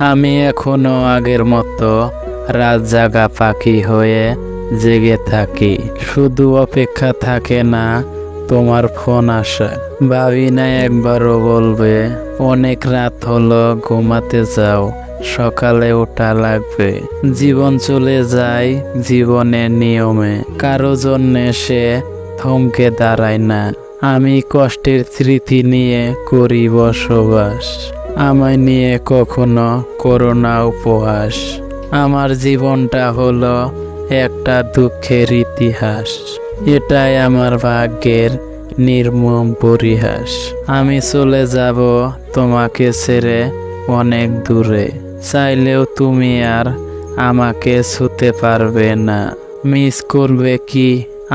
আমি এখনো আগের মতো রাত জাগা পাখি হয়ে জেগে থাকি। শুধু অপেক্ষা থাকে না তোমার ফোন আসা। ভাবি না একবারও বলবে অনেক রাত হলো, ঘুমাতে যাও, সকালে ওঠা লাগবে। জীবন চলে যায় জীবনের নিয়মে, কারো জন্যে সে থমকে দাঁড়ায় না। আমি কষ্টের স্মৃতি নিয়ে করি বসবাস, আমায় নিয়ে কখনো করো না উপহাস। আমার জীবনটা হলো একটা দুঃখের ইতিহাস, এটাই আমার ভাগ্যের নির্মম পরিহাস। আমি চলে যাব তোমাকে ছেড়ে অনেক দূরে, চাইলেও তুমি আর আমাকে ছুতে পারবে না। মিস করবে কি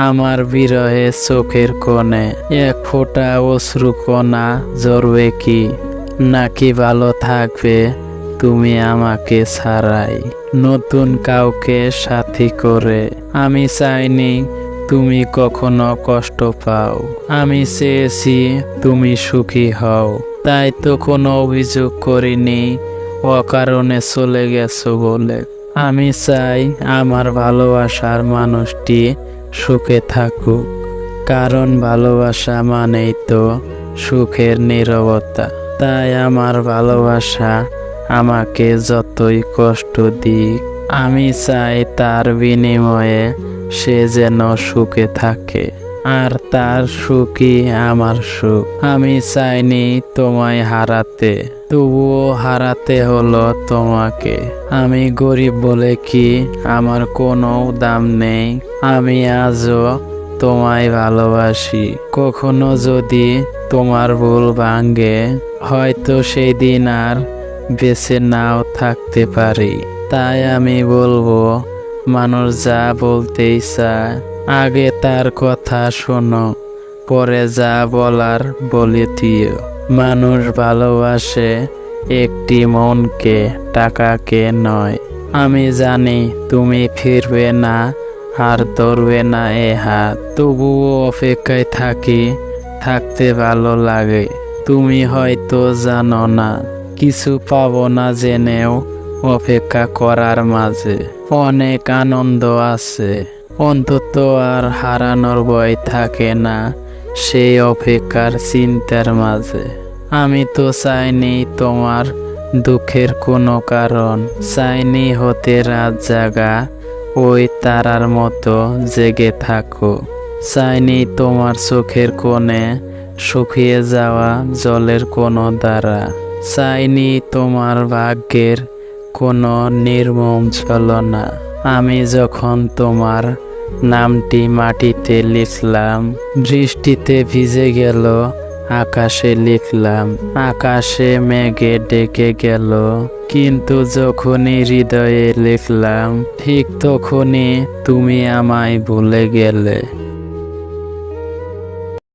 আমার বিরহে চোখের কোণে, এক ফোঁটা অশ্রু কণা ঝরবে কি, নাকি ভালো থাকবে তুমি আমাকে ছাড়াই নতুন কাউকে সাথী করে। আমি চাইনি তুমি কখনো কষ্ট পাও, আমি চেয়েছি তুমি সুখী হও। তাই তো কোনো অভিযোগ করিনি অকারণে চলে গেছো বলে। আমি চাই আমার ভালোবাসার মানুষটি সুখে থাকুক, কারণ ভালোবাসা মানেই তো সুখের নীরবতা। তাই আমার ভালোবাসা আমাকে যতই কষ্ট দিক, আমি চাই তার বিনিময়ে সে যেন সুখে থাকে, আর তার সুখই আমার সুখ। আমি চাইনি তোমায় হারাতে, তবুও হারাতে হলো তোমাকে। আমি গরিব বলে কি আমার কোনো দাম নেই, আমি আজও তোমায় ভালোবাসি। কখনো যদি তোমার ভুল ভাঙে, হয়তো সেই দিন আর বেঁচে নাও থাকতে পারি। তাই আমি বলবো, মানুষ যা বলতেই চায় আগে তার কথা শোনো, পরে যা বলার বলে দিও। মানুষ ভালোবাসে একটি মনকে, টাকাকে নয়। আমি জানি তুমি ফিরবে না আর ধরবে না এ হাত, তবুও অপেক্ষায় থাকি, থাকতে ভালো লাগে। তুমি হয়তো জানো না, কিছু পাবো না জেনেও অপেক্ষা করার মাঝে অনেক আনন্দ আছে। অন্তত আর হারানোর ভয় থাকে না সেই অপেক্ষার চিন্তার মাঝে। আমি তো চাইনি তোমার দুঃখের কোনো কারণ, চাইনি হতে রাত জাগা ওই তারার মতো জেগে থাকো, চাইনি তোমার চোখের কোণে শুকিয়ে যাওয়া জলের কোনো ধারা, চাইনি তোমার ভাগ্যের কোনো নির্মম ছলনা। আমি যখন তোমার নামটি মাটিতে লিখলাম, বৃষ্টিতে ভিজে গেল, আকাশে লিখলাম, আকাশে মেঘে ডেকে গেল, কিন্তু যখনই হৃদয়ে লিখলাম, ঠিক তখনই তুমি আমায় ভুলে গেলে।